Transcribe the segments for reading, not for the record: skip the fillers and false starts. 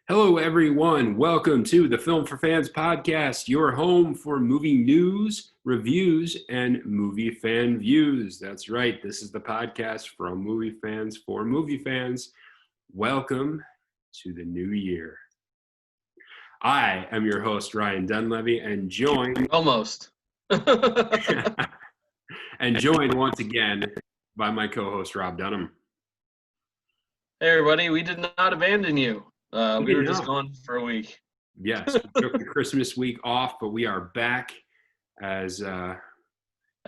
Hello, everyone. Welcome to the Film for Fans podcast, your home for movie news, reviews, and movie fan views. That's right. This is the podcast from movie fans for movie fans. Welcome to the new year. I am your host, Ryan Dunlevy, and joined Almost. and joined once again by my co-host, Rob Dunham. Hey, everybody. We did not abandon you. We were just not. gone for a week. Yes, we took the Christmas week off, but we are back as I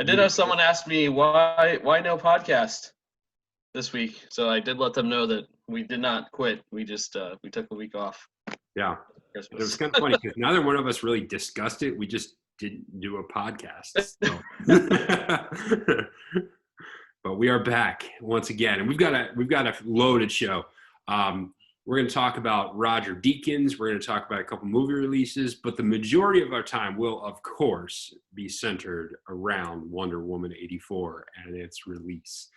did have someone ask me why no podcast this week. So I did let them know that we did not quit. We just we took a week off. Yeah. Christmas. It was kind of funny because neither one of us really discussed it. We just didn't do a podcast. So. But we are back once again, and we've got a loaded show. We're going to talk about Roger Deakins. We're going to talk about a couple movie releases, but the majority of our time will, of course, be centered around Wonder Woman 84 and its release.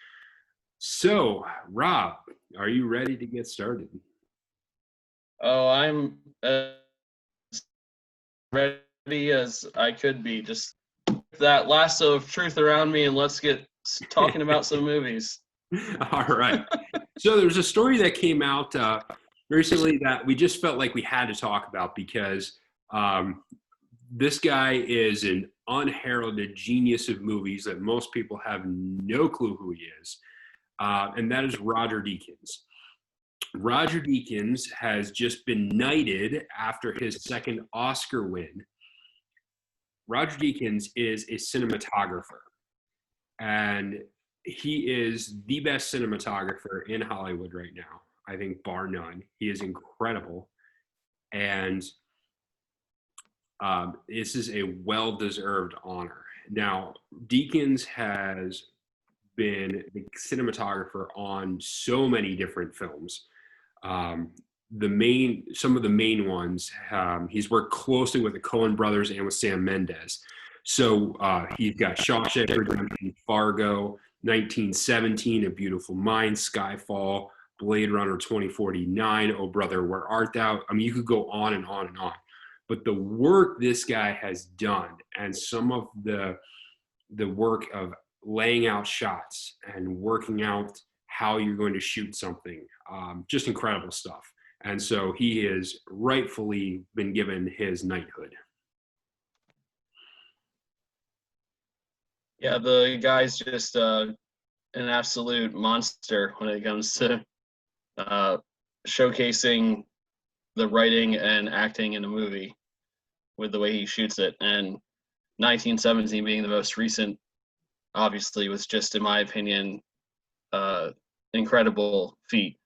So, Rob, are you ready to get started? Oh, I'm as ready as I could be. Just that lasso of truth around me, and let's get talking about some movies. All right. So there's a story that came out recently that we just felt like we had to talk about because this guy is an unheralded genius of movies that most people have no clue who he is, and that is Roger Deakins. Roger Deakins has just been knighted after his second Oscar win. Roger Deakins is a cinematographer, and he is the best cinematographer in Hollywood right now. I think bar none. He is incredible. And this is a well-deserved honor. Now, Deakins has been the cinematographer on so many different films. Some of the main ones, he's worked closely with the Coen brothers and with Sam Mendes. So he's got Shawshank Redemption, Fargo, 1917, A Beautiful Mind, Skyfall, Blade Runner 2049, Oh Brother, Where Art Thou? I mean, you could go on and on and on. But the work this guy has done, and some of the work of laying out shots and working out how you're going to shoot something, just incredible stuff. And so he has rightfully been given his knighthood. Yeah, the guy's just an absolute monster when it comes to showcasing the writing and acting in a movie with the way he shoots it. And 1917 being the most recent, obviously, was just, in my opinion, incredible feat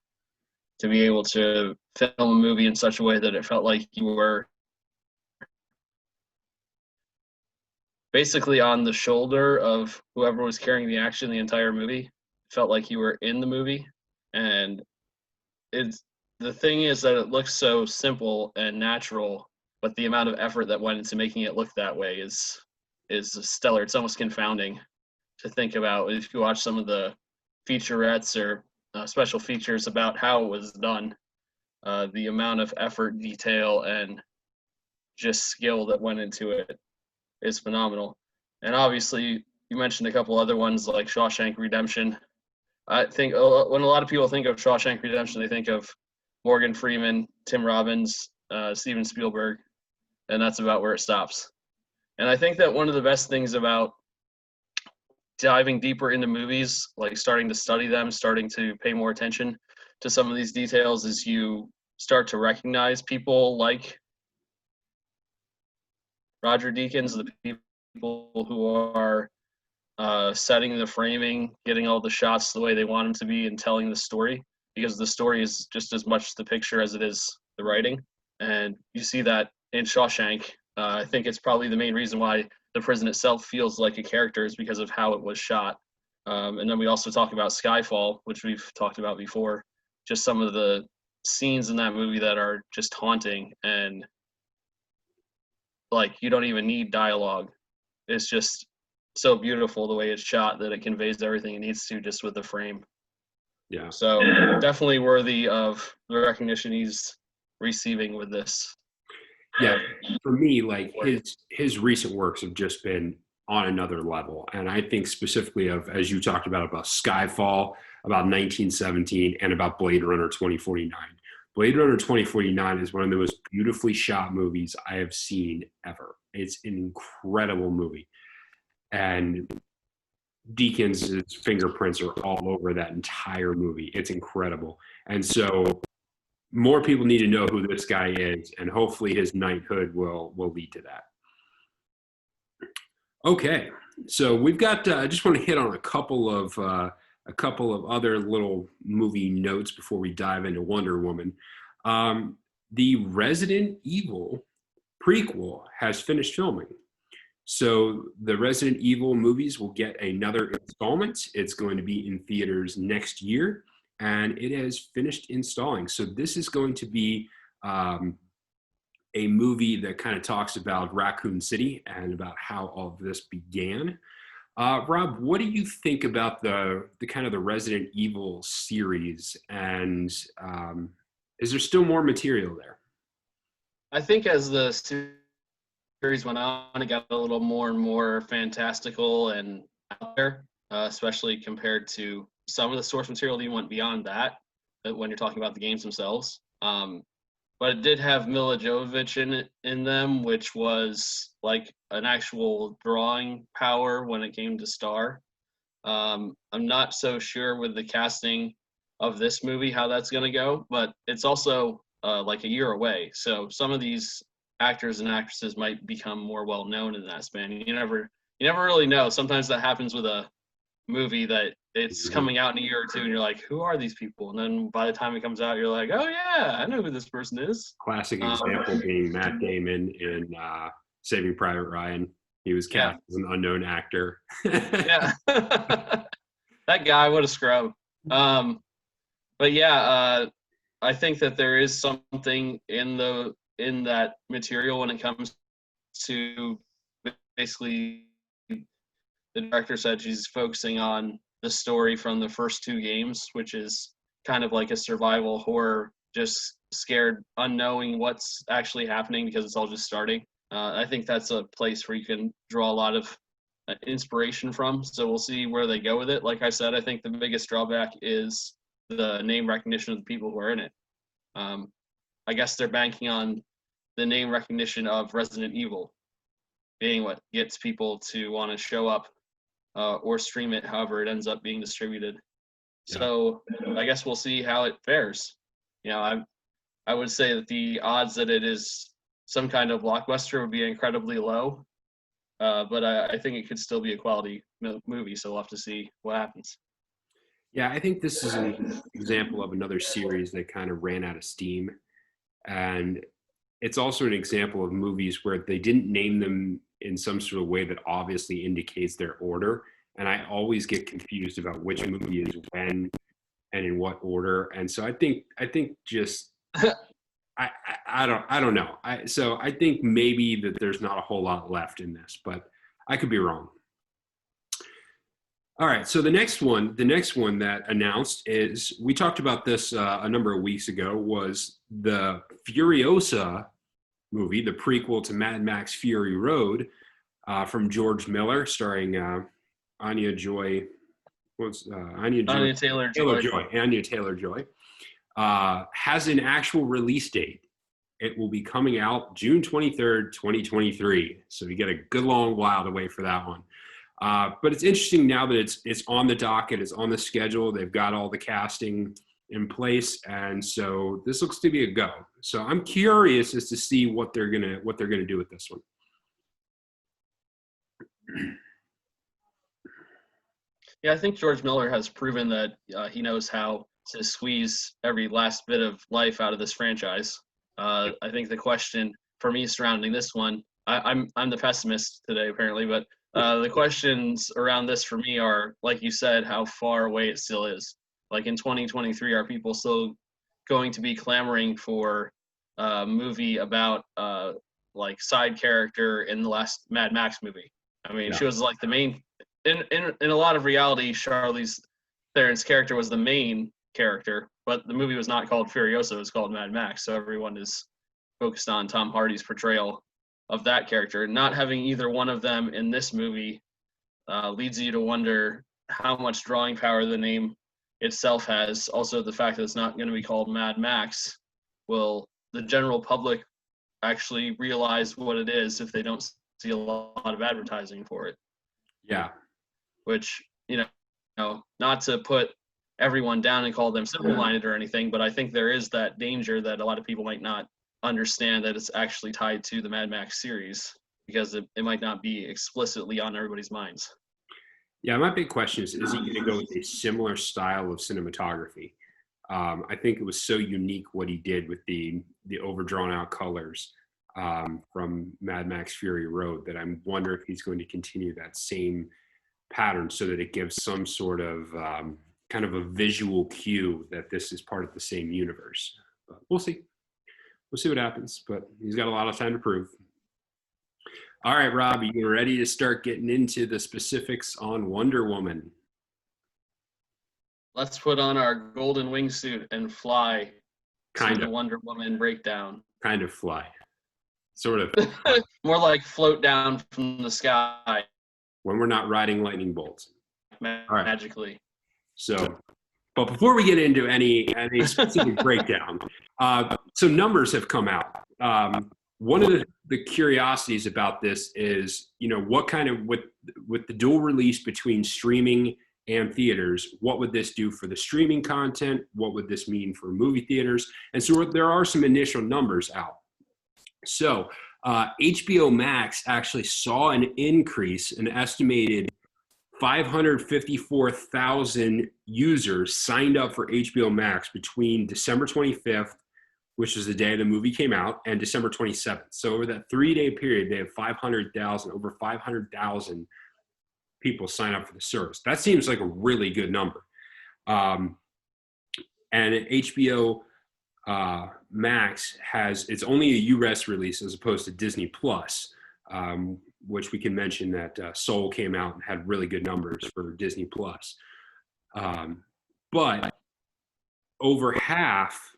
to be able to film a movie in such a way that it felt like you were basically on the shoulder of whoever was carrying the action the entire movie. It felt like you were in the movie. And the thing is that it looks so simple and natural, but the amount of effort that went into making it look that way is stellar. It's almost confounding to think about if you watch some of the featurettes or special features about how it was done. The amount of effort, detail, and just skill that went into it is phenomenal. And obviously, you mentioned a couple other ones like Shawshank Redemption. I think when a lot of people think of Shawshank Redemption, they think of Morgan Freeman, Tim Robbins, Steven Spielberg, and that's about where it stops. And I think that one of the best things about diving deeper into movies, like starting to study them, starting to pay more attention to some of these details, is you start to recognize people like Roger Deakins, the people who are setting the framing, getting all the shots the way they want them to be, and telling the story, because the story is just as much the picture as it is the writing. And you see that in Shawshank. I think it's probably the main reason why the prison itself feels like a character is because of how it was shot. And then we also talk about Skyfall, which we've talked about before. Just some of the scenes in that movie that are just haunting, and like you don't even need dialogue. It's just so beautiful the way it's shot that it conveys everything it needs to just with the frame. Yeah. So definitely worthy of the recognition he's receiving with this. Yeah, for me, like his recent works have just been on another level, and I think specifically of, as you talked about Skyfall, about 1917, and about Blade Runner 2049. Blade Runner 2049 is one of the most beautifully shot movies I have seen ever. It's an incredible movie, and Deakins' fingerprints are all over that entire movie. It's incredible, and so more people need to know who this guy is, and hopefully his knighthood will lead to that. Okay, so we've got. I just want to hit on a couple of other little movie notes before we dive into Wonder Woman. The Resident Evil prequel has finished filming. So the Resident Evil movies will get another installment. It's going to be in theaters next year, and it has finished installing. So this is going to be a movie that kind of talks about Raccoon City and about how all of this began. Rob, what do you think about the kind of the Resident Evil series, and is there still more material there? I think as the series went on, it got a little more and more fantastical and out there, especially compared to some of the source material that you went beyond that when you're talking about the games themselves. But it did have Mila Jovovich in them, which was like an actual drawing power when it came to star. I'm not so sure with the casting of this movie how that's going to go, but it's also like a year away. So some of these actors and actresses might become more well known in that span. You never really know. Sometimes that happens with a movie that it's coming out in a year or two, and you're like, who are these people? And then by the time it comes out, you're like, oh yeah, I know who this person is. Classic example being Matt Damon in Saving Private Ryan. He was cast as an unknown actor. Yeah. That guy, what a scrub. But yeah, I think that there is something in that material when it comes to basically, the director said she's focusing on the story from the first two games, which is kind of like a survival horror, just scared, unknowing what's actually happening because it's all just starting. I think that's a place where you can draw a lot of inspiration from. So we'll see where they go with it. Like I said, I think the biggest drawback is the name recognition of the people who are in it. I guess they're banking on the name recognition of Resident Evil being what gets people to want to show up or stream it, however it ends up being distributed. Yeah. So I guess we'll see how it fares. You know, I would say that the odds that it is some kind of blockbuster would be incredibly low, but I think it could still be a quality movie, so we'll have to see what happens. Yeah, I think this is an example of another series that kind of ran out of steam. And it's also an example of movies where they didn't name them in some sort of way that obviously indicates their order. And I always get confused about which movie is when and in what order. And so I think just I don't know. So I think maybe that there's not a whole lot left in this, but I could be wrong. All right, so the next one that announced is, we talked about this a number of weeks ago, was the Furiosa movie, the prequel to Mad Max Fury Road, from George Miller, starring Anya Taylor-Joy. Anya Taylor-Joy has an actual release date. It will be coming out June 23rd, 2023. So you get a good long while to wait for that one. But it's interesting now that it's on the docket, it's on the schedule. They've got all the casting in place, and so this looks to be a go. So I'm curious as to see what they're gonna do with this one. Yeah, I think George Miller has proven that he knows how to squeeze every last bit of life out of this franchise. I think the question for me surrounding this one, I'm the pessimist today apparently, but the questions around this for me are, like you said, how far away it still is. Like in 2023, are people still going to be clamoring for a movie about like side character in the last Mad Max movie? I mean, she was like the main. In a lot of reality, Charlize Theron's character was the main character, but the movie was not called Furiosa, it was called Mad Max. So everyone is focused on Tom Hardy's portrayal of that character. Not having either one of them in this movie leads you to wonder how much drawing power the name itself has. Also, the fact that it's not going to be called Mad Max, will the general public actually realize what it is if they don't see a lot of advertising for it? Yeah. Which, not to put everyone down and call them simple-minded or anything, but I think there is that danger that a lot of people might not understand that it's actually tied to the Mad Max series, because it might not be explicitly on everybody's minds. Yeah, my big question is he going to go with a similar style of cinematography? I think it was so unique what he did with the overdrawn out colors from Mad Max Fury Road that I'm wondering if he's going to continue that same pattern so that it gives some sort of kind of a visual cue that this is part of the same universe. But we'll see. We'll see what happens, but he's got a lot of time to prove. All right, Rob, are you ready to start getting into the specifics on Wonder Woman? Let's put on our golden wingsuit and fly Kind to the of. Wonder Woman breakdown. Kind of fly. Sort of. More like float down from the sky. When we're not riding lightning bolts. Magically. So, but before we get into any specific breakdown, some numbers have come out. One of the curiosities about this is, what kind of, with the dual release between streaming and theaters, what would this do for the streaming content? What would this mean for movie theaters? And so there are some initial numbers out. So HBO Max actually saw an increase, an estimated 554,000 users signed up for HBO Max between December 25th, which is the day the movie came out, and December 27th. So over that 3-day period, they have over 500,000 people sign up for the service. That seems like a really good number. And HBO Max it's only a US release as opposed to Disney Plus, which we can mention that Soul came out and had really good numbers for Disney Plus. But over half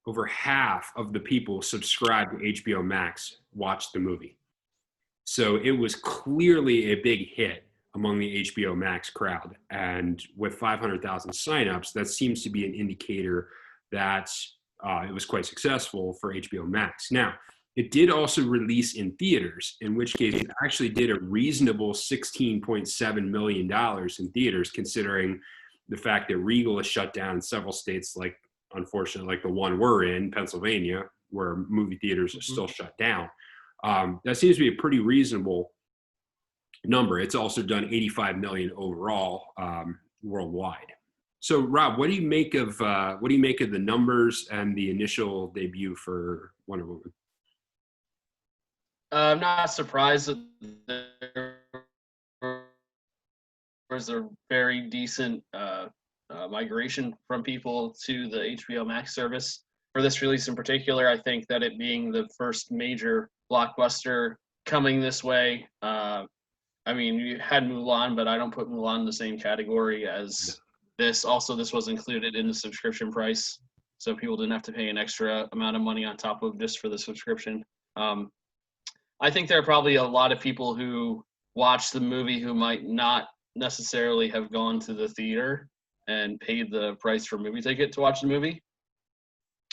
of the people subscribed to HBO Max watched the movie. So it was clearly a big hit among the HBO Max crowd. And with 500,000 signups, that seems to be an indicator that it was quite successful for HBO Max. Now, it did also release in theaters, in which case it actually did a reasonable $16.7 million in theaters, considering the fact that Regal is shut down in several states, like, unfortunately, like the one we're in, Pennsylvania, where movie theaters are still shut down. That seems to be a pretty reasonable number. It's also done 85 million overall worldwide. So, Rob, what do you make of the numbers and the initial debut for Wonder Woman? I'm not surprised that there was a very decent migration from people to the HBO Max service. For this release in particular, I think that it being the first major blockbuster coming this way, you had Mulan, but I don't put Mulan in the same category as this. Also, this was included in the subscription price, so people didn't have to pay an extra amount of money on top of just for the subscription. I think there are probably a lot of people who watched the movie who might not necessarily have gone to the theater and paid the price for movie ticket to watch the movie.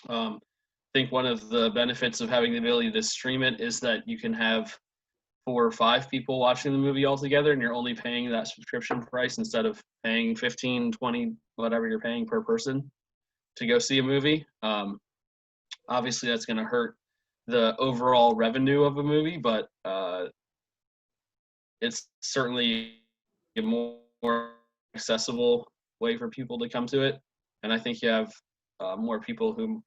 I think one of the benefits of having the ability to stream it is that you can have 4 or 5 people watching the movie all together, and you're only paying that subscription price instead of paying 15, 20, whatever you're paying per person to go see a movie. Obviously, that's going to hurt the overall revenue of a movie, but it's certainly a more accessible way for people to come to it. And I think you have more people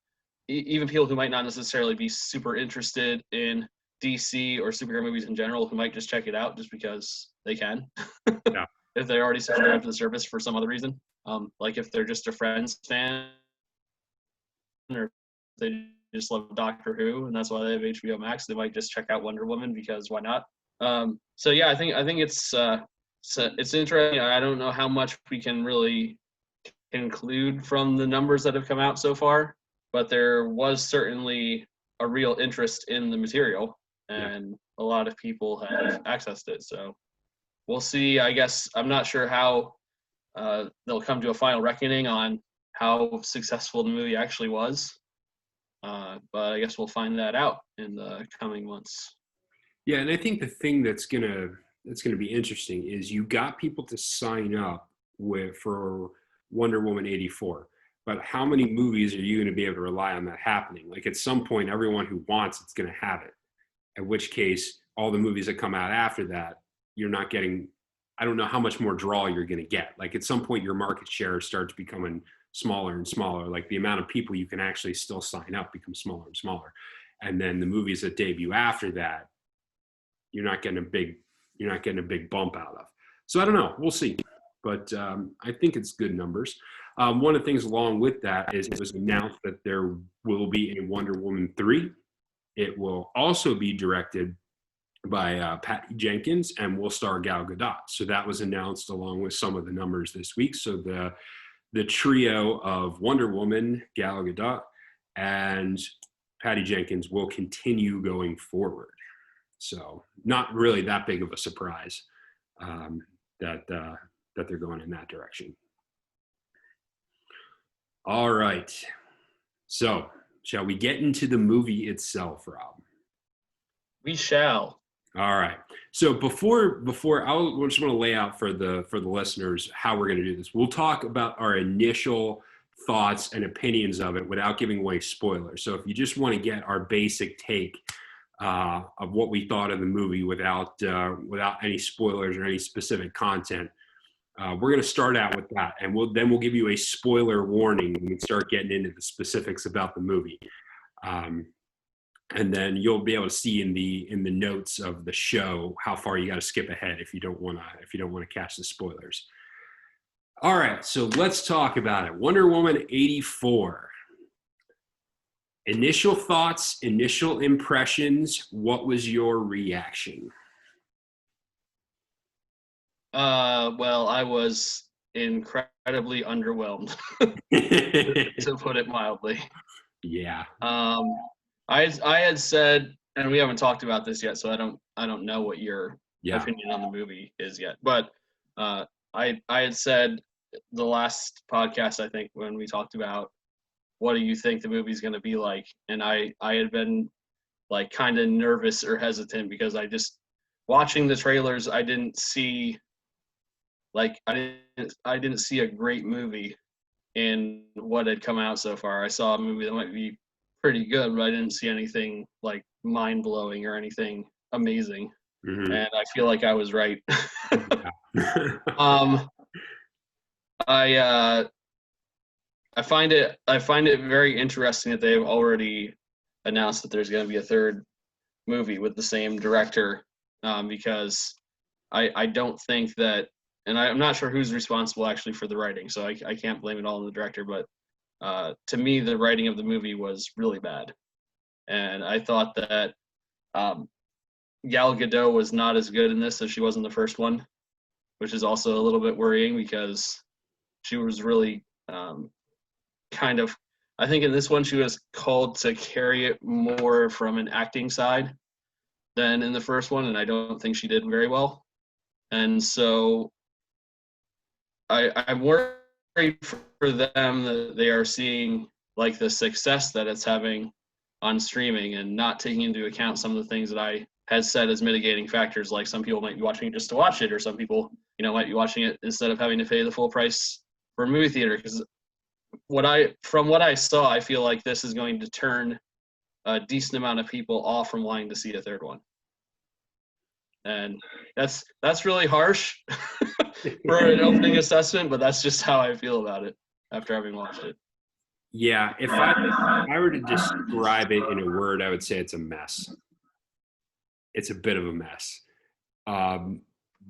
even people who might not necessarily be super interested in DC or superhero movies in general, who might just check it out just because they can. Yeah. If they already subscribed to the service for some other reason. Like if they're just a Friends fan, or if they just love Doctor Who and that's why they have HBO Max, they might just check out Wonder Woman because why not? So I think it's interesting. I don't know how much we can really conclude from the numbers that have come out so far, but there was certainly a real interest in the material, and a lot of people have accessed it. So we'll see. I guess I'm not sure how they'll come to a final reckoning on how successful the movie actually was, but I guess we'll find that out in the coming months. Yeah, and I think the thing that's gonna be interesting is you got people to sign up for Wonder Woman 84, but how many movies are you going to be able to rely on that happening? Like at some point, everyone who wants it's going to have it. In which case, all the movies that come out after that, you're not getting. I don't know how much more draw you're going to get. Like at some point, your market share starts becoming smaller and smaller. Like the amount of people you can actually still sign up becomes smaller and smaller, and then the movies that debut after that, you're not getting a big bump out of. So I don't know. We'll see. But I think it's good numbers. One of the things along with that is it was announced that there will be a Wonder Woman 3. It will also be directed by Patty Jenkins and will star Gal Gadot. So that was announced along with some of the numbers this week. So the trio of Wonder Woman, Gal Gadot, and Patty Jenkins will continue going forward. So not really that big of a surprise that they're going in that direction. All right. So shall we get into the movie itself, Rob? We shall. All right. So before I just want to lay out for the listeners how we're going to do this. We'll talk about our initial thoughts and opinions of it without giving away spoilers. So if you just want to get our basic take of what we thought of the movie without any spoilers or any specific content, we're going to start out with that, and we'll give you a spoiler warning when we start getting into the specifics about the movie, and then you'll be able to see in the notes of the show how far you got to skip ahead if you don't want to catch the spoilers. All right, so let's talk about it. Wonder Woman 84. Initial thoughts, initial impressions. What was your reaction? Well, I was incredibly underwhelmed, to put it mildly. Yeah. I had said, and we haven't talked about this yet, so I don't know what your opinion on the movie is yet. But I had said the last podcast, I think, when we talked about what do you think the movie's going to be like, and I had been like kind of nervous or hesitant because I just watching the trailers, I didn't see I didn't see a great movie in what had come out so far. I saw a movie that might be pretty good, but I didn't see anything like mind blowing or anything amazing. Mm-hmm. And I feel like I was right. I find it very interesting that they've already announced that there's going to be a third movie with the same director, because I don't think that, and I'm not sure who's responsible actually for the writing, so I can't blame it all on the director, but to me, the writing of the movie was really bad. And I thought that Gal Gadot was not as good in this as she was in the first one, which is also a little bit worrying because she was really I think in this one she was called to carry it more from an acting side than in the first one, and I don't think she did very well. And so I'm worried for them that they are seeing like the success that it's having on streaming and not taking into account some of the things that I had said as mitigating factors. Like some people might be watching it just to watch it, or some people, might be watching it instead of having to pay the full price for a movie theater. Because from what I saw, I feel like this is going to turn a decent amount of people off from wanting to see a third one. And that's really harsh for an opening assessment, but that's just how I feel about it after having watched it. Yeah, if I were to describe it in a word, I would say it's a mess. It's a bit of a mess.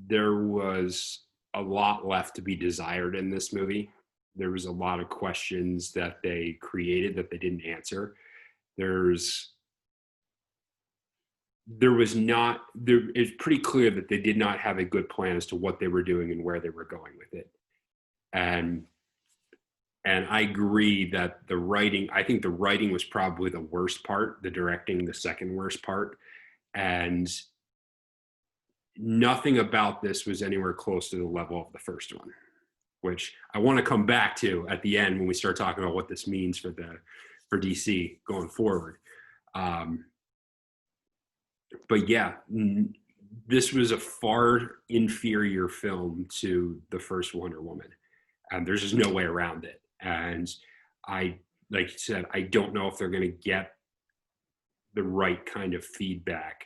There was a lot left to be desired in this movie. There was a lot of questions that they created that they didn't answer. It's pretty clear that they did not have a good plan as to what they were doing and where they were going with it. And And I agree that I think the writing was probably the worst part, the directing, the second worst part. And nothing about this was anywhere close to the level of the first one, which I want to come back to at the end when we start talking about what this means for DC going forward. But yeah, this was a far inferior film to the first Wonder Woman, and there's just no way around it. And like you said, I don't know if they're going to get the right kind of feedback.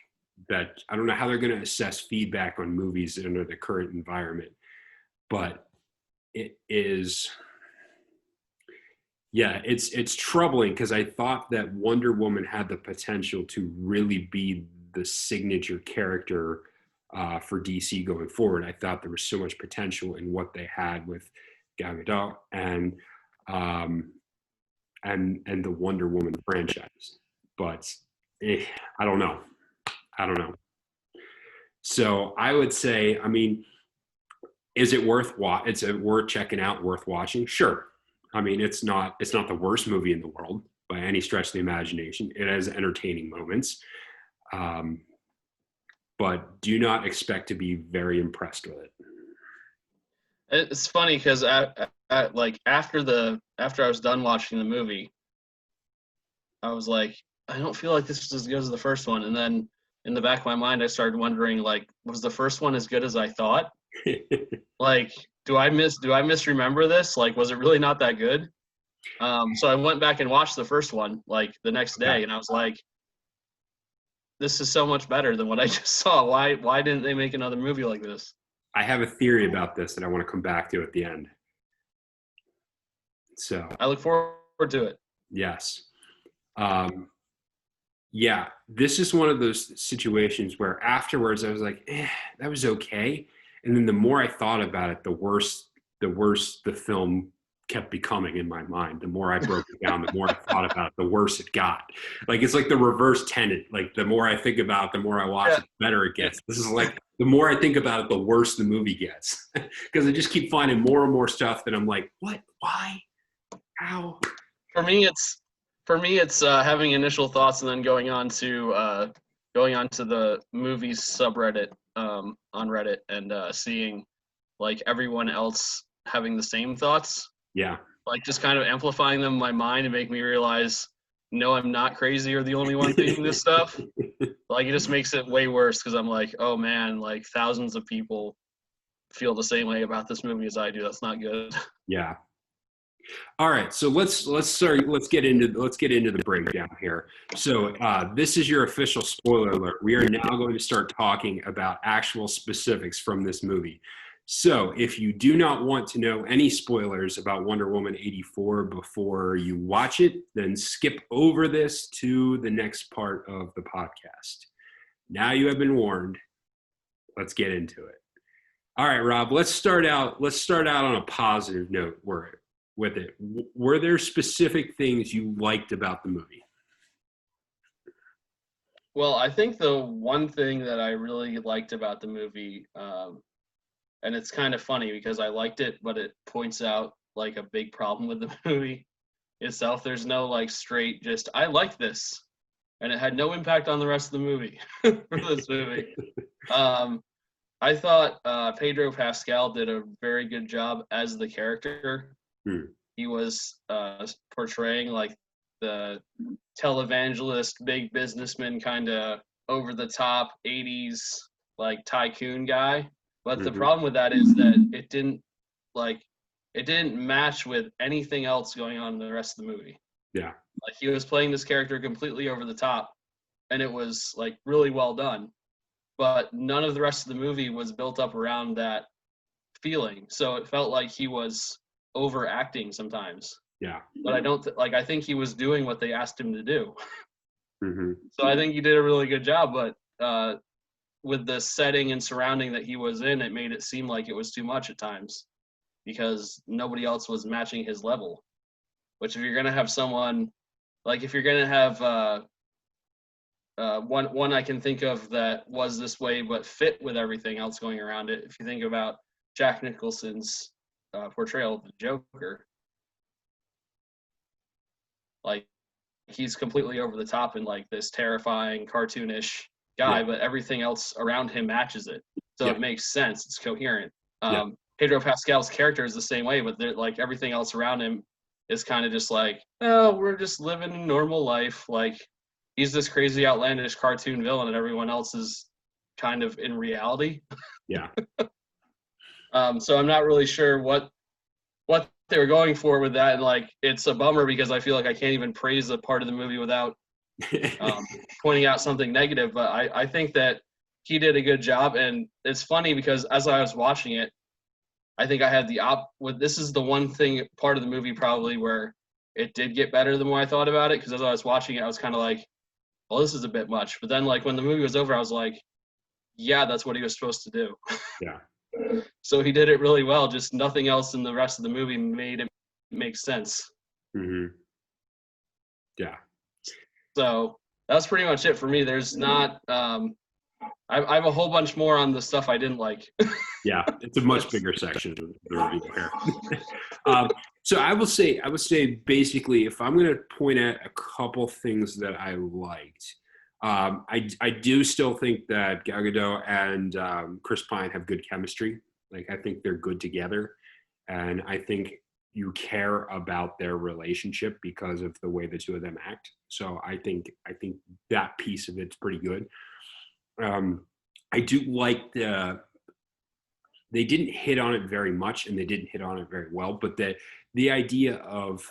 That I don't know how they're going to assess feedback on movies under the current environment, but it is, yeah, it's troubling because I thought that Wonder Woman had the potential to really be the signature character for DC going forward. I thought there was so much potential in what they had with Gal Gadot and the Wonder Woman franchise, but I don't know. So I would say, I mean, is it worth checking out, worth watching? Sure. I mean, it's not the worst movie in the world by any stretch of the imagination. It has entertaining moments, but do not expect to be very impressed with it. It's funny because like after I was done watching the movie, I was like, I don't feel like this is as good as the first one. And then in the back of my mind, I started wondering, like, was the first one as good as I thought? Like, do I misremember this? Like, was it really not that good? So I went back and watched the first one like the next day, and I was like, this is so much better than what I just saw. Why didn't they make another movie like this? I have a theory about this that I want to come back to at the end. So I look forward to it. Yes. Yeah, this is one of those situations where afterwards I was like, that was okay. And then the more I thought about it, the worse the film kept becoming in my mind. The more I broke it down, the more I thought about it, the worse it got. Like, it's like the reverse Tenet. Like, the more I think about it, the more I watch it, the better it gets. This is like, the more I think about it, the worse the movie gets. Because I just keep finding more and more stuff that I'm like, what? Why? How? For me, it's having initial thoughts and then going on to the movies subreddit on Reddit and seeing like everyone else having the same thoughts. Yeah. Like, just kind of amplifying them in my mind and make me realize, no, I'm not crazy or the only one thinking this stuff. Like, it just makes it way worse because I'm like, oh man, like thousands of people feel the same way about this movie as I do. That's not good. Yeah. All right, so let's get into the breakdown here. So this is your official spoiler alert. We are now going to start talking about actual specifics from this movie. So if you do not want to know any spoilers about Wonder Woman 84 before you watch it, then skip over this to the next part of the podcast. Now you have been warned. Let's get into it. All right, Rob, let's start out on a positive note with it. Were there specific things you liked about the movie? Well, I think the one thing that I really liked about the movie, and it's kind of funny because I liked it, but it points out like a big problem with the movie itself. There's no like straight just, I like this, and it had no impact on the rest of the movie for this movie. I thought Pedro Pascal did a very good job as the character. He was portraying like the televangelist, big businessman, kind of over the top 80s like tycoon guy. But the problem with that is that it didn't match with anything else going on in the rest of the movie. Yeah. Like, he was playing this character completely over the top, and it was like really well done. But none of the rest of the movie was built up around that feeling. So it felt like he was overacting sometimes. Yeah. But I think he was doing what they asked him to do. Mm-hmm. So I think he did a really good job, but with the setting and surrounding that he was in, it made it seem like it was too much at times because nobody else was matching his level. Which, if you're going to have someone, like if you're going to have one I can think of that was this way but fit with everything else going around it, if you think about Jack Nicholson's portrayal of the Joker, like he's completely over the top and like this terrifying cartoonish guy, Yeah. but everything else around him matches it, so Yeah. it makes sense. It's coherent. Yeah. Pedro Pascal's character is the same way, but like everything else around him is kind of just like, oh, we're just living a normal life. Like he's this crazy outlandish cartoon villain, and everyone else is kind of in reality. Yeah. So I'm not really sure what they were going for with that, and like it's a bummer because I feel like I can't even praise a part of the movie without pointing out something negative. But I think that he did a good job, and it's funny because as I was watching it, I think I had this is the one thing part of the movie probably where it did get better the more I thought about it, because as I was watching it, I was kind of like, well, this is a bit much. But then like when the movie was over, I was like, yeah, that's what he was supposed to do. Yeah. So he did it really well. Just nothing else in the rest of the movie made it make sense. Mm-hmm. Yeah. So that's pretty much it for me. There's not. I have a whole bunch more on the stuff I didn't like. Yeah, it's a much bigger section of the review here. So I would say basically, if I'm going to point at a couple things that I liked, I do still think that Gal Gadot and Chris Pine have good chemistry. Like I think they're good together, and I think you care about their relationship because of the way the two of them act. So I think that piece of it's pretty good. I do like they didn't hit on it very much, and they didn't hit on it very well, but the idea of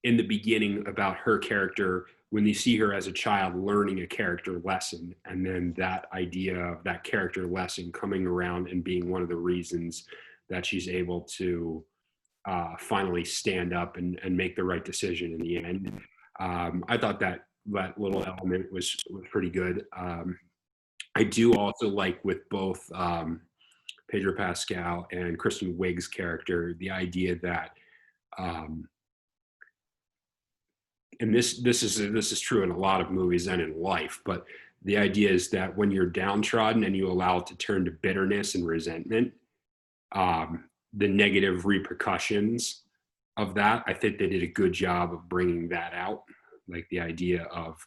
in the beginning about her character, when you see her as a child learning a character lesson, and then that idea of that character lesson coming around and being one of the reasons that she's able to finally stand up and make the right decision in the end. I thought that little element was pretty good. I do also like with both Pedro Pascal and Kristen Wiig's character, the idea that, and this is true in a lot of movies and in life, but the idea is that when you're downtrodden and you allow it to turn to bitterness and resentment, the negative repercussions of that, I think they did a good job of bringing that out, like the idea of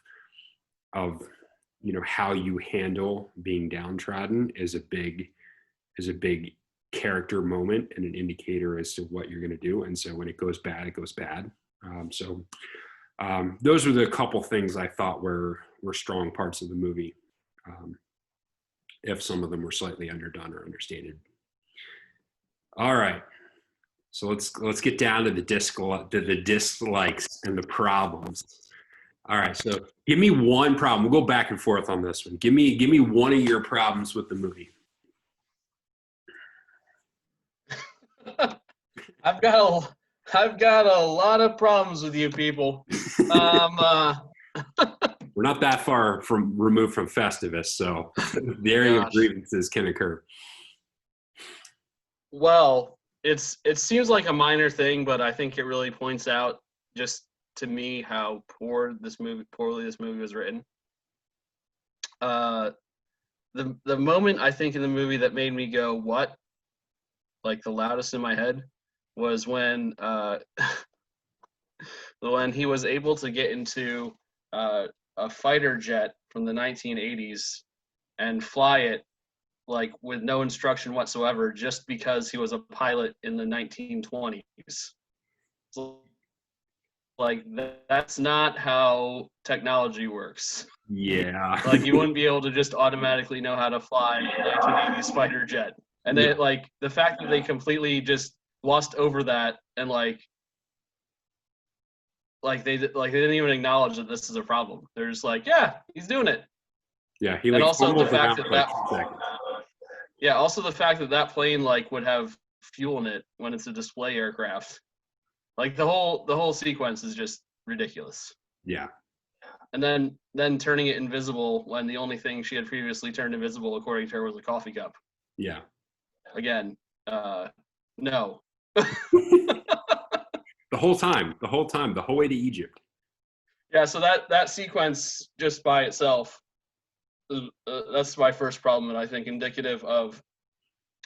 how you handle being downtrodden is a big character moment and an indicator as to what you're going to do. And so when it goes bad, it goes bad. Those were the couple things I thought were strong parts of the movie, if some of them were slightly underdone or understated. All right, so let's get down to the dislikes and the problems. All right, so give me one problem. We'll go back and forth on this one. Give me one of your problems with the movie. I've got a lot of problems with you people. We're not that far removed from Festivus, so the area of grievances can occur. Well, it seems like a minor thing, but I think it really points out just to me how poorly this movie was written. The moment I think in the movie that made me go, what? Like the loudest in my head was when he was able to get into a fighter jet from the 1980s and fly it like with no instruction whatsoever, just because he was a pilot in the 1920s. So, like that's not how technology works. Yeah. Like you wouldn't be able to just automatically know how to fly a 1980s fighter jet. And they like the fact that they completely just glossed over that and like they didn't even acknowledge that this is a problem. They're just like, yeah, he's doing it. Yeah, he and also the fact also the fact that plane like would have fuel in it when it's a display aircraft. Like the whole sequence is just ridiculous. Yeah. And then turning it invisible when the only thing she had previously turned invisible, according to her, was a coffee cup. Yeah. Again, no. The whole time, the whole way to Egypt. Yeah, so that sequence just by itself, that's my first problem, and I think indicative of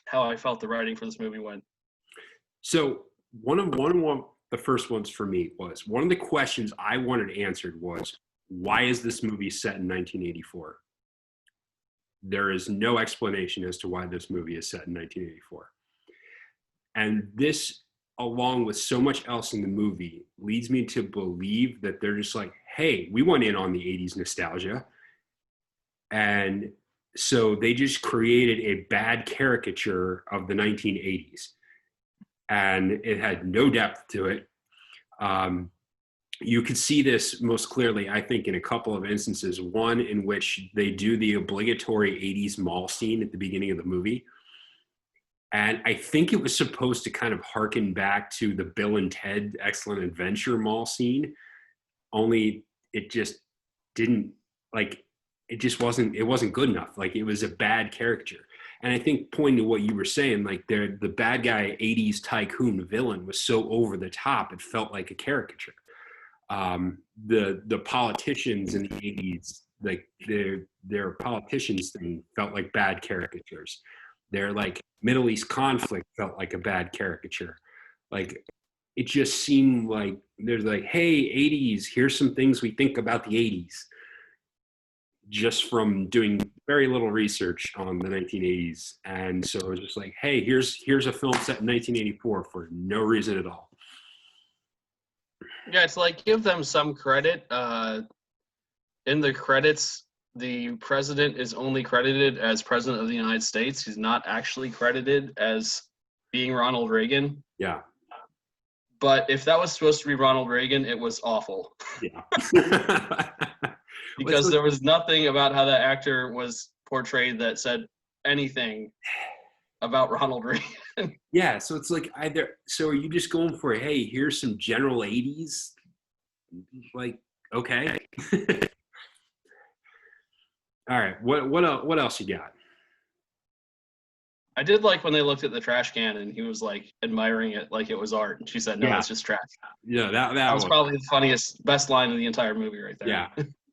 how I felt the writing for this movie went. So one of the first ones for me was one of the questions I wanted answered was, why is this movie set in 1984? There is no explanation as to why this movie is set in 1984. And this, along with so much else in the movie, leads me to believe that they're just like, hey, we went in on the 80s nostalgia. And so they just created a bad caricature of the 1980s. And it had no depth to it. You could see this most clearly, I think, in a couple of instances. One in which they do the obligatory 80s mall scene at the beginning of the movie. And I think it was supposed to kind of harken back to the Bill and Ted Excellent Adventure mall scene, only it just didn't, like, it just wasn't, it wasn't good enough. Like, it was a bad caricature. And I think, pointing to what you were saying, like, the bad guy 80s tycoon villain was so over the top, it felt like a caricature. The politicians in the 80s, like their politicians thing felt like bad caricatures. Their like Middle East conflict felt like a bad caricature. Like, it just seemed like there's like, hey, 80s, here's some things we think about the 80s. Just from doing very little research on the 1980s. And so it was just like, hey, here's a film set in 1984 for no reason at all. Yeah, it's like, give them some credit. In the credits, the president is only credited as president of the United States. He's not actually credited as being Ronald Reagan. Yeah. But if that was supposed to be Ronald Reagan, it was awful. Yeah. Because there was nothing about how that actor was portrayed that said anything about Ronald Reagan. Yeah, so it's like, so are you just going for, hey, here's some general 80s? Like, okay. All right, what else you got? I did like when they looked at the trash can and he was like admiring it like it was art. And she said, no, it's just trash. Yeah, that was probably the funniest, best line of the entire movie right there. Yeah.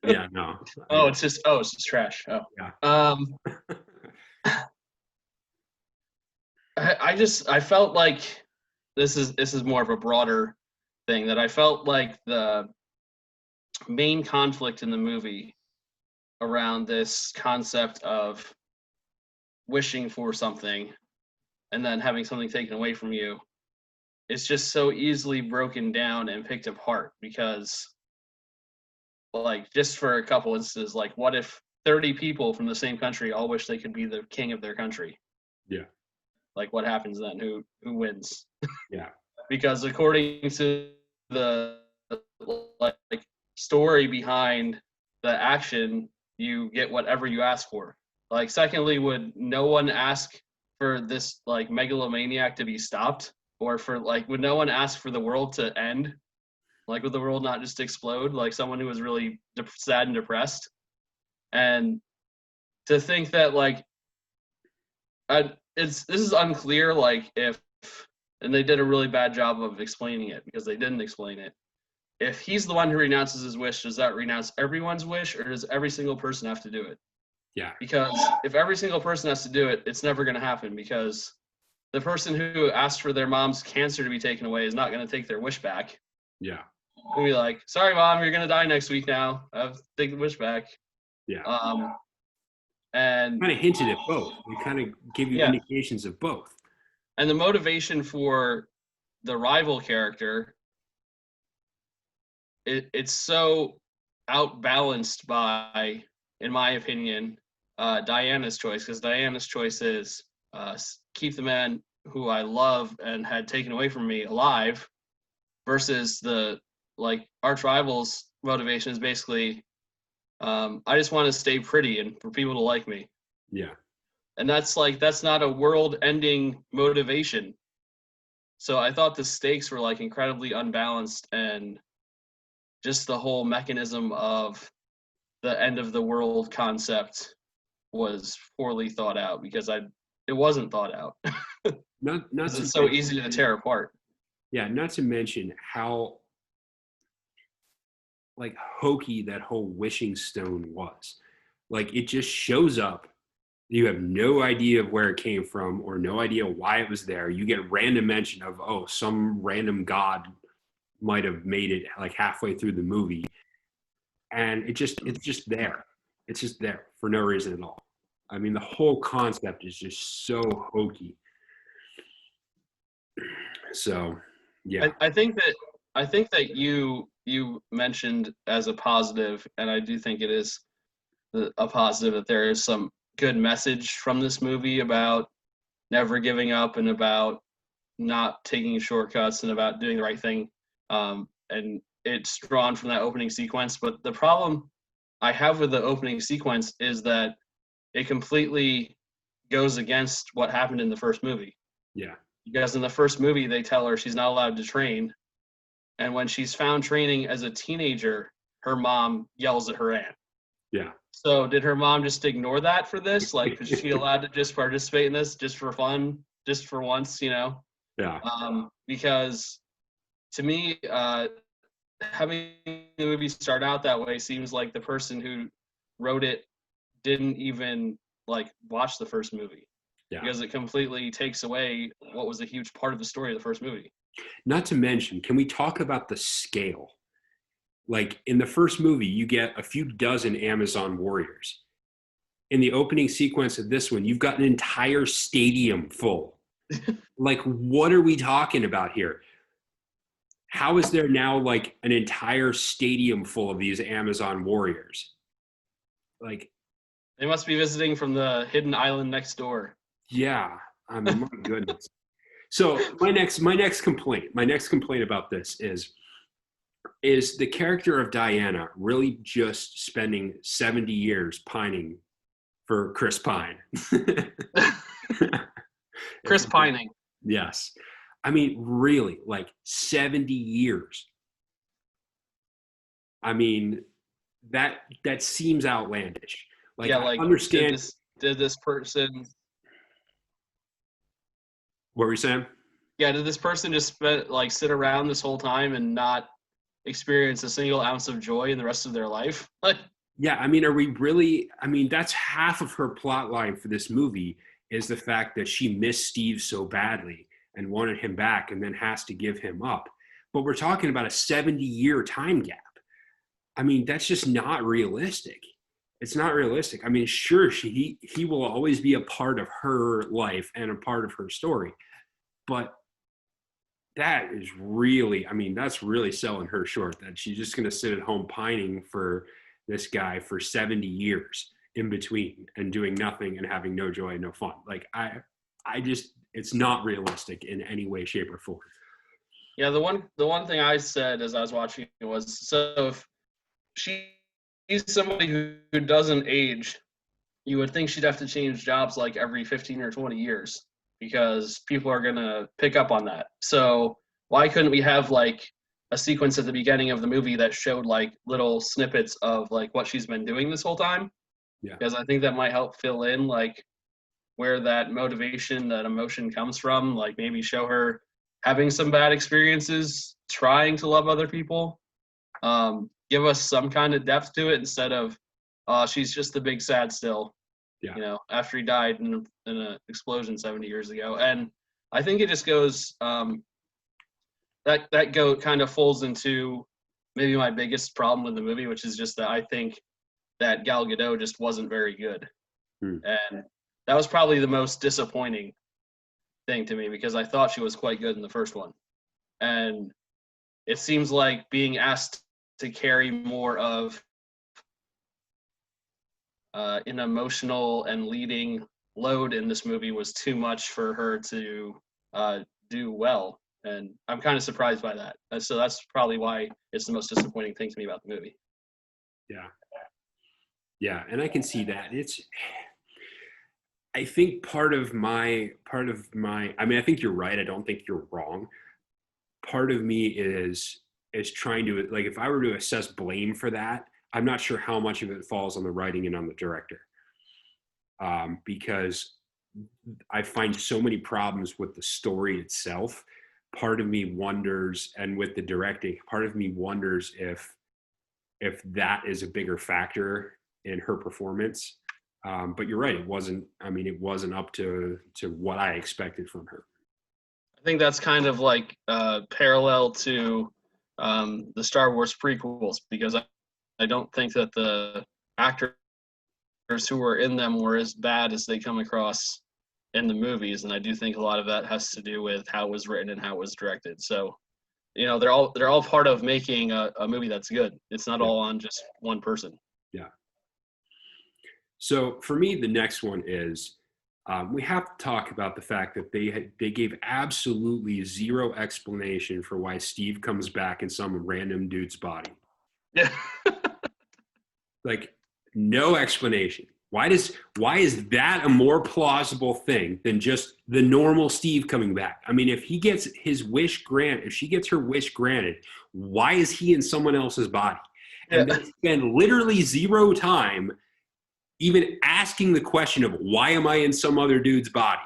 Yeah, no. It's just trash. Oh. Yeah. I felt like this is more of a broader thing, that I felt like the main conflict in the movie around this concept of wishing for something and then having something taken away from you is just so easily broken down and picked apart. Because, like, just for a couple instances, like, what if 30 people from the same country all wish they could be the king of their country? Yeah. Like, what happens then? Who wins? Yeah. Because according to the like story behind the action, you get whatever you ask for. Like, secondly, would no one ask for this like megalomaniac to be stopped, or for like, would no one ask for the world to end? Like, would the world not just explode? Like, someone who was really sad and depressed. And to think that, like, this is unclear, like, if, and they did a really bad job of explaining it because they didn't explain it. If he's the one who renounces his wish, does that renounce everyone's wish, or does every single person have to do it? Yeah. Because if every single person has to do it, it's never going to happen, because the person who asked for their mom's cancer to be taken away is not going to take their wish back. Yeah. They'll be like, sorry, Mom, you're going to die next week now. I have to take the wish back. Yeah. And kind of hinted at both. We kind of give you indications of both. And the motivation for the rival character, it's so outbalanced by, in my opinion, Diana's choice. Because Diana's choice is keep the man who I love and had taken away from me alive, versus the like arch rival's motivation is basically, I just want to stay pretty and for people to like me. Yeah. And that's not a world-ending motivation. So I thought the stakes were like incredibly unbalanced, and just the whole mechanism of the end of the world concept was poorly thought out, because it wasn't thought out. Not it's so easy to tear apart. Yeah, not to mention how like hokey that whole wishing stone was. Like, it just shows up. You have no idea of where it came from or no idea why it was there. You get random mention of, oh, some random god might have made it like halfway through the movie, and it's just there. It's just there for no reason at all. I mean, the whole concept is just so hokey. So, yeah. I think that you mentioned as a positive, and I do think it is a positive, that there is some good message from this movie about never giving up and about not taking shortcuts and about doing the right thing. And it's drawn from that opening sequence. But the problem I have with the opening sequence is that it completely goes against what happened in the first movie. Yeah. Because in the first movie, they tell her she's not allowed to train. And when she's found training as a teenager, her mom yells at her aunt. Yeah. So did her mom just ignore that for this? Like, was she allowed to just participate in this just for fun, just for once, you know? Yeah. Because to me, having the movie start out that way seems like the person who wrote it didn't even like watch the first movie. Yeah. Because it completely takes away what was a huge part of the story of the first movie. Not to mention, can we talk about the scale? Like in the first movie, you get a few dozen Amazon warriors. In the opening sequence of this one, you've got an entire stadium full. Like, what are we talking about here? How is there now like an entire stadium full of these Amazon warriors? Like, they must be visiting from the hidden island next door. Yeah, I mean, my goodness. So my next complaint about this is the character of Diana really just spending 70 years pining for Chris Pine. Chris pining. Yes. I mean, really, like 70 years. I mean, that seems outlandish. Like, yeah, I understand. Did this person? What were you saying? Yeah, did this person just sit around this whole time and not experience a single ounce of joy in the rest of their life? Yeah, I mean, are we really? I mean, that's half of her plot line for this movie is the fact that she missed Steve so badly and wanted him back and then has to give him up. But we're talking about a 70-year time gap. I mean, that's just not realistic. It's not realistic. I mean, sure, he will always be a part of her life and a part of her story. But that is really, I mean, that's really selling her short, that she's just going to sit at home pining for this guy for 70 years in between and doing nothing and having no joy and no fun. Like, I just, it's not realistic in any way, shape, or form. Yeah, the one thing I said as I was watching it was, so if she's somebody who doesn't age, you would think she'd have to change jobs like every 15 or 20 years because people are going to pick up on that. So why couldn't we have like a sequence at the beginning of the movie that showed like little snippets of like what she's been doing this whole time? Yeah. Because I think that might help fill in like where that motivation, that emotion comes from. Like maybe show her having some bad experiences, trying to love other people. Give us some kind of depth to it instead of she's just the big sad still. Yeah. You know, after he died in an explosion 70 years ago. And I think it just goes that goat kind of falls into maybe my biggest problem with the movie, which is just that I think that Gal Gadot just wasn't very good. And that was probably the most disappointing thing to me because I thought she was quite good in the first one. And it seems like being asked to carry more of an emotional and leading load in this movie was too much for her to do well. And I'm kind of surprised by that. So that's probably why it's the most disappointing thing to me about the movie. Yeah. Yeah, and I can see that. I think part of my, I mean, I think you're right. I don't think you're wrong. Part of me is trying to, like, if I were to assess blame for that, I'm not sure how much of it falls on the writing and on the director. Because I find so many problems with the story itself. Part of me wonders, and with the directing, part of me wonders if that is a bigger factor in her performance. But you're right. It wasn't up to what I expected from her. I think that's kind of like parallel to the Star Wars prequels, because I don't think that the actors who were in them were as bad as they come across in the movies, and I do think a lot of that has to do with how it was written and how it was directed. So, they're all part of making a movie that's good. It's not all on just one person. Yeah. So for me, the next one is we have to talk about the fact that they gave absolutely zero explanation for why Steve comes back in some random dude's body. Yeah. Like, no explanation. Why is that a more plausible thing than just the normal Steve coming back? I mean, if he gets his wish granted, if she gets her wish granted, why is he in someone else's body? And they spend literally zero time even asking the question of why am I in some other dude's body?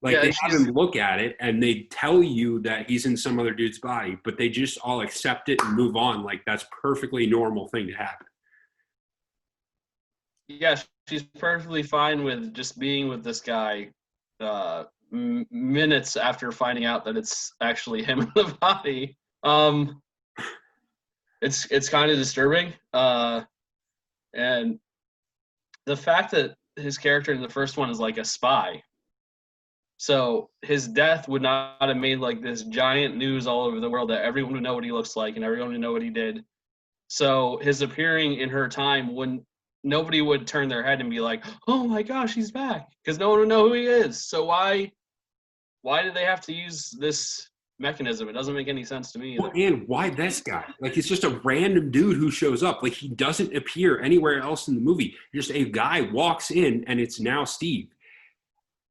Like, they have him look at it and they tell you that he's in some other dude's body, but they just all accept it and move on like that's perfectly normal thing to happen. Yeah, she's perfectly fine with just being with this guy minutes after finding out that it's actually him in the body. It's kind of disturbing. And the fact that his character in the first one is like a spy. So his death would not have made like this giant news all over the world that everyone would know what he looks like and everyone would know what he did. So his appearing in her time nobody would turn their head and be like, "Oh my gosh, he's back," because no one would know who he is. So why did they have to use this mechanism? It doesn't make any sense to me either. Well, and why this guy? Like, it's just a random dude who shows up. Like, he doesn't appear anywhere else in the movie. Just a guy walks in and it's now Steve.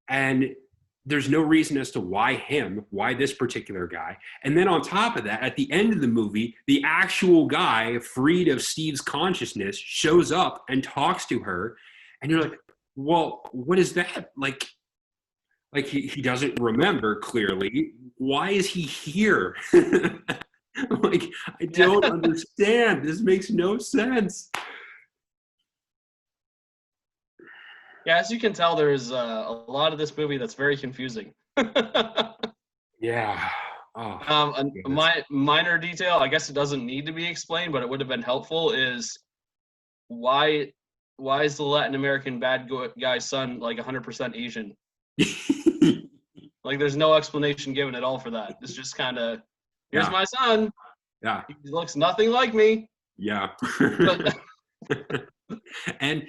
And there's no reason as to why this particular guy. And then on top of that, at the end of the movie, the actual guy, freed of Steve's consciousness, shows up and talks to her. And you're like, well, what is that? Like he doesn't remember clearly. Why is he here? Like, I don't understand. This makes no sense. Yeah, as you can tell, there's a lot of this movie that's very confusing. Yeah. Oh, my minor detail, I guess it doesn't need to be explained, but it would have been helpful, is why is the Latin American bad guy's son like 100% Asian? Like, there's no explanation given at all for that. It's just kind of, here's my son. Yeah. He looks nothing like me. Yeah. and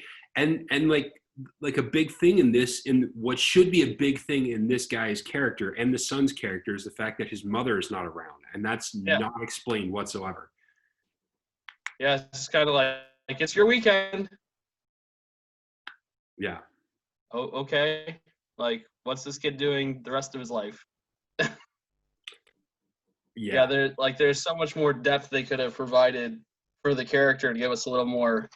like a big thing in what should be a big thing in this guy's character and the son's character is the fact that his mother is not around, and that's not explained whatsoever. Yeah, it's kind of like it's your weekend. Yeah. Oh, okay. Like, what's this kid doing the rest of his life? Yeah, there's so much more depth they could have provided for the character to give us a little more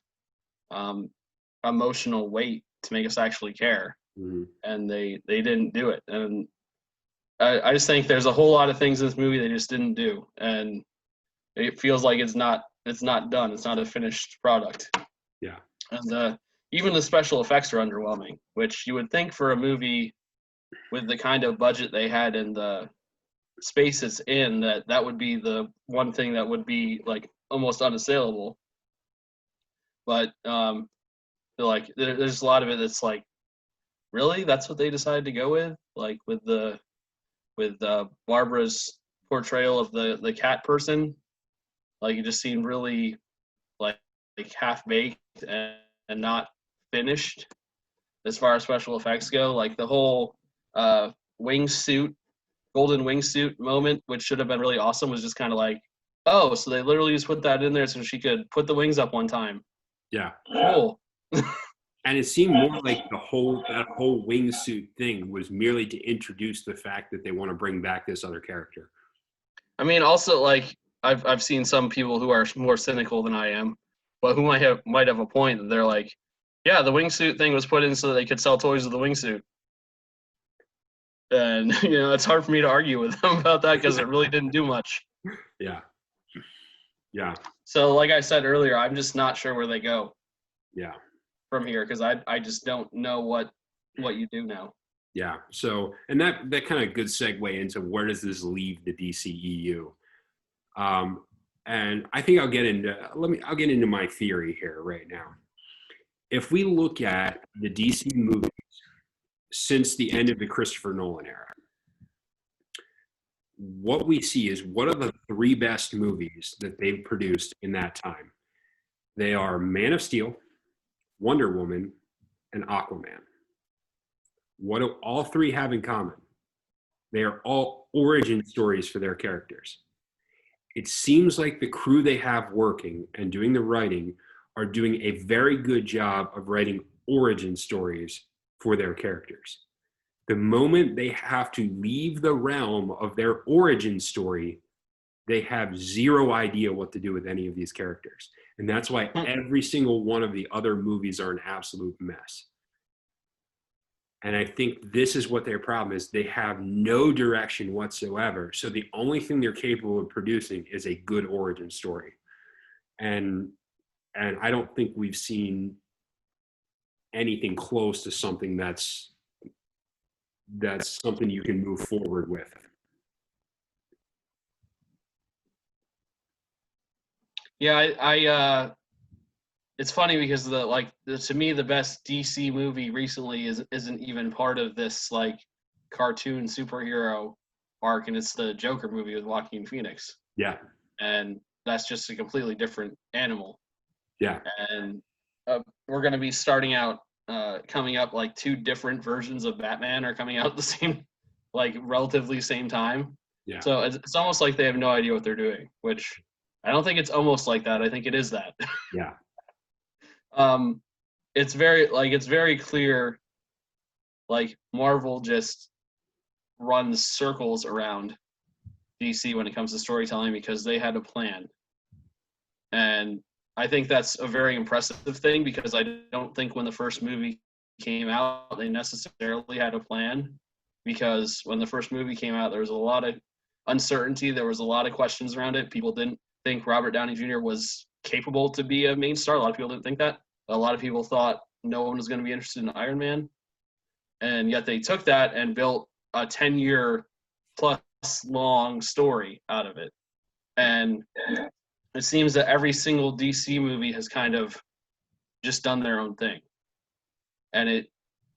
emotional weight to make us actually care. Mm-hmm. And they didn't do it. And I just think there's a whole lot of things in this movie they just didn't do, and it feels like it's not done. It's not a finished product. Yeah. And even the special effects are underwhelming, which you would think for a movie with the kind of budget they had and the space it's in, that would be the one thing that would be like almost unassailable. But like there's a lot of it that's like, really, that's what they decided to go with, like with Barbara's portrayal of the cat person. Like, it just seemed really like half baked and not finished as far as special effects go. Like the whole wingsuit, golden wingsuit moment, which should have been really awesome, was just kind of like, oh, so they literally just put that in there so she could put the wings up one time. Yeah. Cool. And it seemed more like that whole wingsuit thing was merely to introduce the fact that they want to bring back this other character. I mean, also, like, I've seen some people who are more cynical than I am, but who might have a point that they're like, yeah, the wingsuit thing was put in so that they could sell toys with the wingsuit. And, it's hard for me to argue with them about that because it really didn't do much. Yeah. Yeah. So, like I said earlier, I'm just not sure where they go. Yeah. From here, because I just don't know what you do now. Yeah. So, and that kind of good segue into where does this leave the DCEU? And I think I'll get into my theory here right now. If we look at the DC movies since the end of the Christopher Nolan era, what we see is, what are the three best movies that they've produced in that time? They are Man of Steel, Wonder Woman, and Aquaman. What do all three have in common? They are all origin stories for their characters. It seems like the crew they have working and doing the writing are doing a very good job of writing origin stories for their characters. The moment they have to leave the realm of their origin story, they have zero idea what to do with any of these characters. And that's why every single one of the other movies are an absolute mess. And I think this is what their problem is. They have no direction whatsoever. So the only thing they're capable of producing is a good origin story. And I don't think we've seen anything close to something that's something you can move forward with. Yeah, it's funny because to me the best DC movie recently isn't even part of this like cartoon superhero arc, and it's the Joker movie with Joaquin Phoenix. Yeah. And that's just a completely different animal. Yeah. And we're going to be starting out coming up, like two different versions of Batman are coming out at the same, like relatively same time. Yeah. So it's almost like they have no idea what they're doing, which I don't think it's almost like that. I think it is that. Yeah. It's very clear, like Marvel just runs circles around DC when it comes to storytelling because they had a plan. And I think that's a very impressive thing, because I don't think when the first movie came out, they necessarily had a plan, because when the first movie came out, there was a lot of uncertainty. There was a lot of questions around it. People didn't think Robert Downey Jr. was capable to be a main star. A lot of people didn't think that. A lot of people thought no one was going to be interested in Iron Man. And yet they took that and built a 10-year plus long story out of it. And it seems that every single DC movie has kind of just done their own thing. And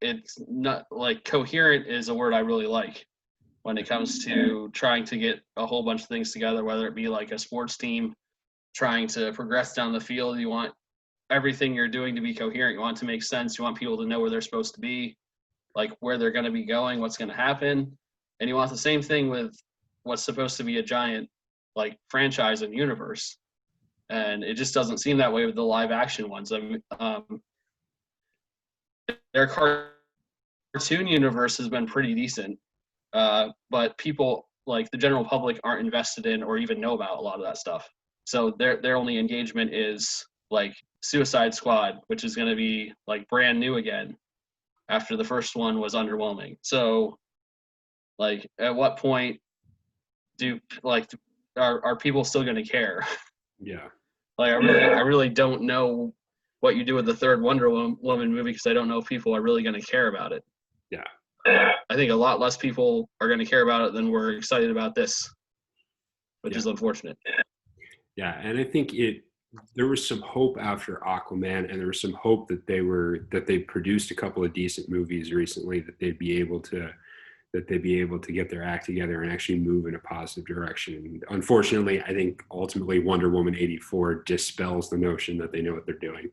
it's not like coherent is a word I really like when it comes to trying to get a whole bunch of things together, whether it be like a sports team trying to progress down the field. You want everything you're doing to be coherent. You want it to make sense. You want people to know where they're supposed to be, like where they're going to be going, what's going to happen. And you want the same thing with what's supposed to be a giant like franchise and universe. And it just doesn't seem that way with the live action ones. I mean, their cartoon universe has been pretty decent, but people, like the general public, aren't invested in or even know about a lot of that stuff. So their only engagement is like Suicide Squad, which is going to be like brand new again after the first one was underwhelming. So like at what point are people still going to care? Yeah. Like I really don't know what you do with the third Wonder Woman movie, because I don't know if people are really going to care about it. Yeah. I think a lot less people are going to care about it than we're excited about this, which is unfortunate. Yeah, and I think there was some hope after Aquaman, and there was some hope that they produced a couple of decent movies recently, that they'd be able to get their act together and actually move in a positive direction. Unfortunately, I think ultimately Wonder Woman 84 dispels the notion that they know what they're doing.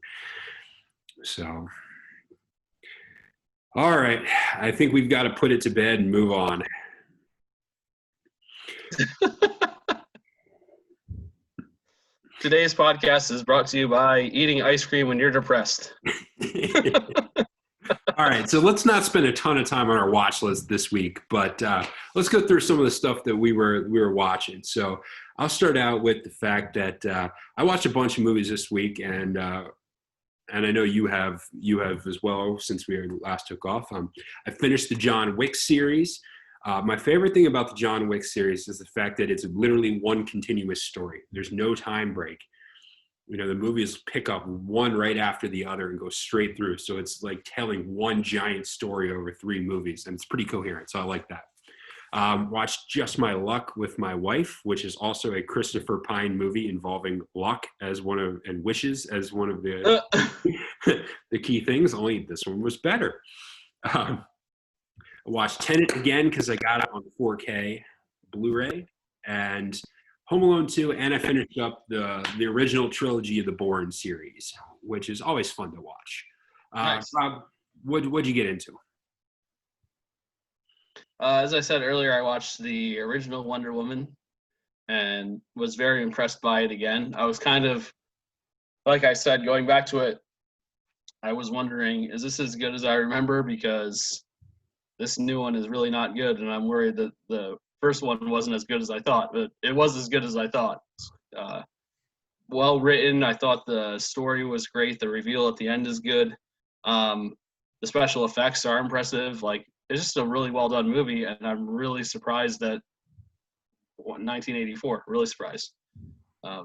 So, all right, I think we've got to put it to bed and move on. Today's podcast is brought to you by eating ice cream when you're depressed. All right, so let's not spend a ton of time on our watch list this week, but let's go through some of the stuff that we were watching. So I'll start out with the fact that I watched a bunch of movies this week, and I know you have as well since we last took off. I finished the John Wick series. My favorite thing about the John Wick series is the fact that it's literally one continuous story. There's no time break. You know, the movies pick up one right after the other and go straight through. So it's like telling one giant story over 3 movies, and it's pretty coherent. So I like that. Watched Just My Luck with my wife, which is also a Christopher Pine movie involving luck as one of and wishes as one of the the key things. Only this one was better. I watched Tenet again because I got it on 4K Blu-ray, and Home Alone 2, and I finished up the original trilogy of the Bourne series, which is always fun to watch. Nice. Rob, what'd you get into? As I said earlier, I watched the original Wonder Woman and was very impressed by it again. I was kind of, like I said, going back to it, I was wondering, is this as good as I remember? Because this new one is really not good, and I'm worried that the first one wasn't as good as I thought, but it was as good as I thought. Well written. I thought the story was great. The reveal at the end is good. The special effects are impressive. Like, it's just a really well done movie, and I'm really surprised that 1984. Really surprised,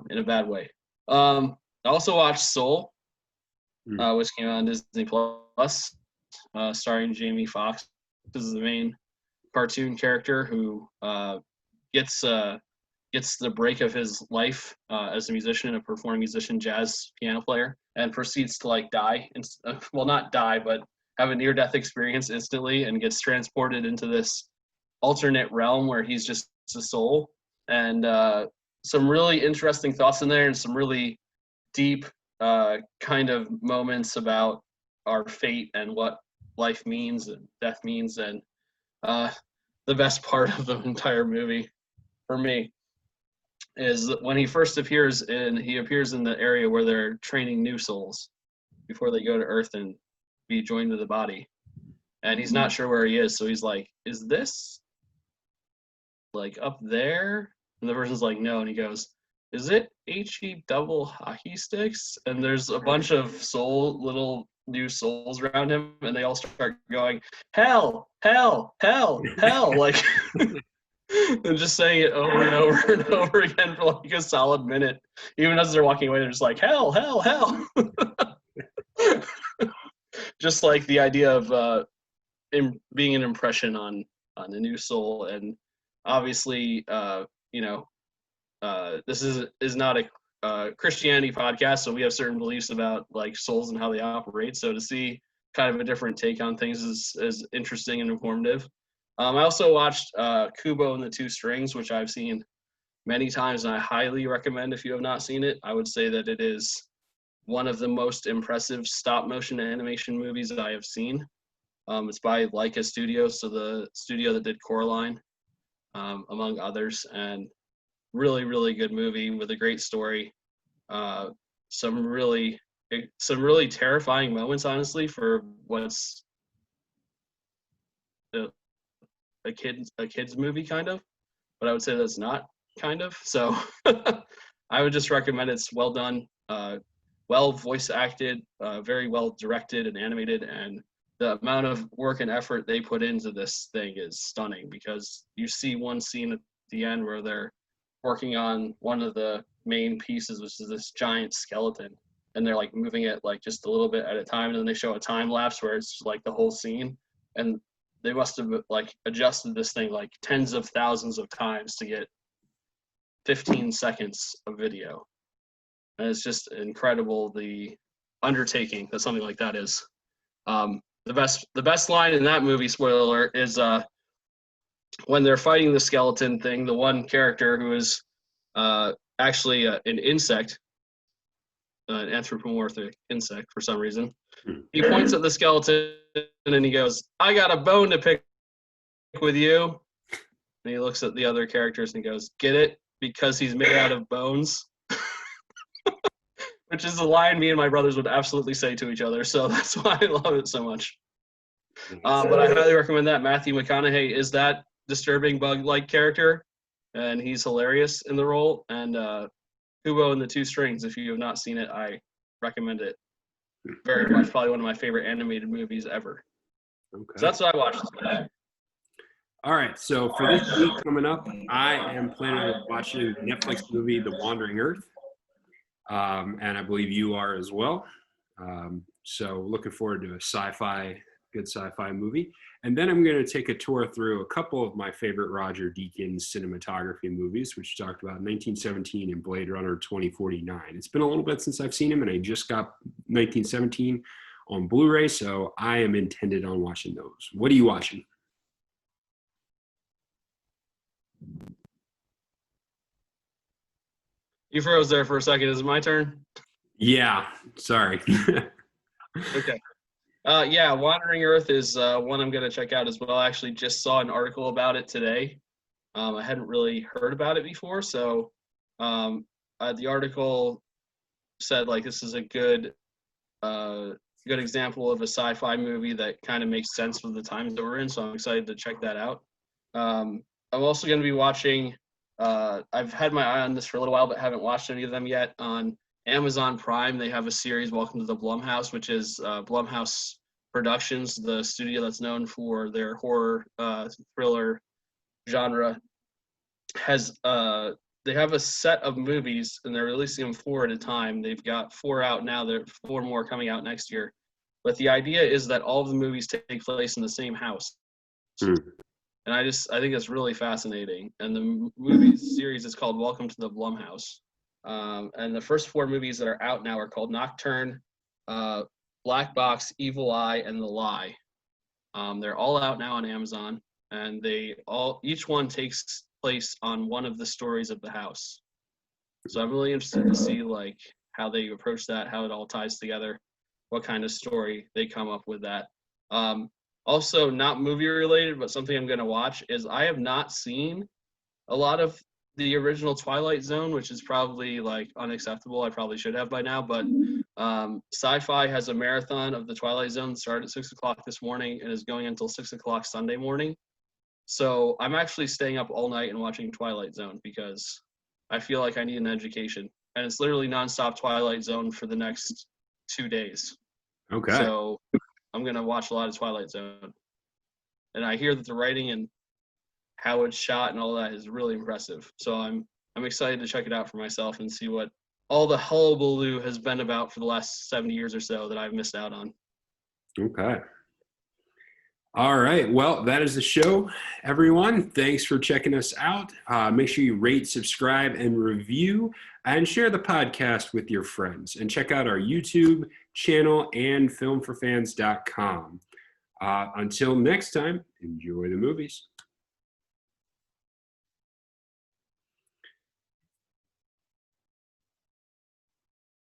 in a bad way. I also watched Soul, which came out on Disney Plus, starring Jamie Foxx. This is the main cartoon character who gets the break of his life as a musician, a performing musician, jazz piano player, and proceeds to like die. Well, not die, but have a near-death experience instantly, and gets transported into this alternate realm where he's just a soul. And some really interesting thoughts in there, and some really deep kind of moments about our fate and what life means and death means. And the best part of the entire movie for me is when he first appears in the area where they're training new souls before they go to Earth and be joined to the body, and he's not sure where he is, so he's like, is this like up there? And the person's like, no, and he goes, is it HE double hockey sticks? And there's a bunch of little new souls around him, and they all start going, hell, hell, hell, hell, like and just saying it over and over and over again for like a solid minute. Even as they're walking away, they're just like, hell, hell, hell. Just like the idea of being an impression on a new soul. And obviously, this is not a Christianity podcast, so we have certain beliefs about like souls and how they operate. So to see kind of a different take on things is interesting and informative. I also watched Kubo and the Two Strings, which I've seen many times, and I highly recommend if you have not seen it. I would say that it is one of the most impressive stop-motion animation movies that I have seen. It's by Leica Studios, so the studio that did Coraline, among others, and really, really good movie with a great story. Some really terrifying moments, honestly, for what's a kid's movie kind of, but I would say that's not kind of. So I would just recommend it. It's well done, well voice acted, very well directed and animated, and the amount of work and effort they put into this thing is stunning, because you see one scene at the end where they're working on one of the main pieces, which is this giant skeleton, and they're like moving it like just a little bit at a time, and then they show a time lapse where it's like the whole scene, and they must have like adjusted this thing like tens of thousands of times to get 15 seconds of video. And it's just incredible, the undertaking that something like that is. The best line in that movie, spoiler alert, is when they're fighting the skeleton thing, the one character who is actually an insect, an anthropomorphic insect for some reason, he points at the skeleton and he goes, I got a bone to pick with you. And he looks at the other characters and he goes, get it? Because he's made out of bones. Which is a line me and my brothers would absolutely say to each other. So that's why I love it so much. But I highly recommend that. Matthew McConaughey is that disturbing bug-like character, and he's hilarious in the role. And Kubo and the Two Strings, if you have not seen it, I recommend it very much. Probably one of my favorite animated movies ever. Okay. So that's what I watched today. All right, so for this week coming up, I am planning on watching the Netflix movie The Wandering Earth, and I believe you are as well. So looking forward to a sci-fi good sci-fi movie. And then I'm going to take a tour through a couple of my favorite Roger Deakins cinematography movies, which talked about 1917 and Blade Runner 2049. It's been a little bit since I've seen him, and I just got 1917 on Blu-ray, so I am intended on watching those. What are you watching? You froze there for a second. Is it my turn? Yeah, sorry. Okay. Yeah, Wandering Earth is one I'm going to check out as well. I actually just saw an article about it today. I hadn't really heard about it before, so the article said like this is a good example of a sci-fi movie that kind of makes sense with the times that we're in. So I'm excited to check that out. I'm also going to be watching. I've had my eye on this for a little while, but haven't watched any of them yet. On Amazon Prime, they have a series, Welcome to the Blumhouse, which is Blumhouse Productions, the studio that's known for their horror thriller genre. They have a set of movies, and they're releasing them 4 at a time. They've got 4 out now. There are 4 more coming out next year. But the idea is that all of the movies take place in the same house. And I think that's really fascinating. And the movie series is called Welcome to the Blumhouse. And the first 4 movies that are out now are called Nocturne, Black Box, Evil Eye, and The Lie. They're all out now on Amazon, and each one takes place on one of the stories of the house. So I'm really interested to see like how they approach that, how it all ties together, what kind of story they come up with that. Also, not movie related, but something I'm going to watch is I have not seen a lot of the original Twilight Zone, which is probably like unacceptable. I probably should have by now, but Sci-Fi has a marathon of the Twilight Zone, started at 6 o'clock this morning and is going until 6 o'clock Sunday morning. So I'm actually staying up all night and watching Twilight Zone because I feel like I need an education. And it's literally nonstop Twilight Zone for the next 2 days. Okay. So I'm going to watch a lot of Twilight Zone. And I hear that the writing and how it's shot and all that is really impressive. So I'm excited to check it out for myself and see what all the hullabaloo has been about for the last 70 years or so that I've missed out on. Okay. All right. Well, that is the show, everyone. Thanks for checking us out. Make sure you rate, subscribe, and review, and share the podcast with your friends. And check out our YouTube channel and filmforfans.com. Until next time, enjoy the movies.